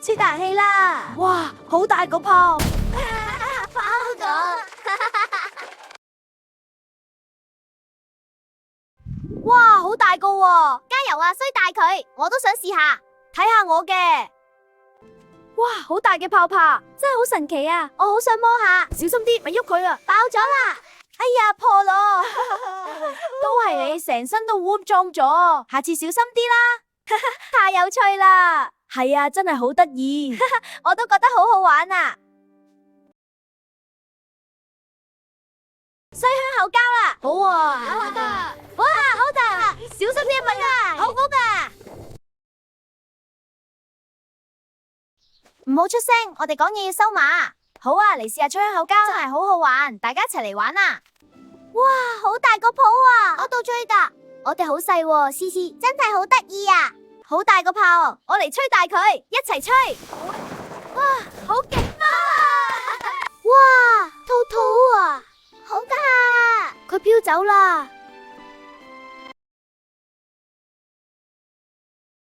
吹大氣啦！哇，好大個炮！爆咗！哇，好大個喎！加油啊，衰大佢！我都想試下。睇下我嘅！哇，好大嘅泡泡，真係好神奇啊！我好想摸下，小心啲，咪喐佢啊！爆咗啦！哎呀，破咯！都係你成身都污糟咗，下次小心啲啦！太有趣啦！係啊，真係好得意，我都覺得好好玩啊！衰香口膠啦，好啊！哇，好大！小心啲蚊啊，好高噶！唔好出聲，我哋講嘢要收碼。好啊，嚟試下吹香口膠，真係好好玩，大家一齊嚟玩啊！哇，好大個泡啊！我到吹㗎，我哋好細喎，思思真係好得意啊！好大個炮，我嚟吹大佢，一齊吹！哇，好勁啊！哇，兔兔啊，好大！佢飄走啦。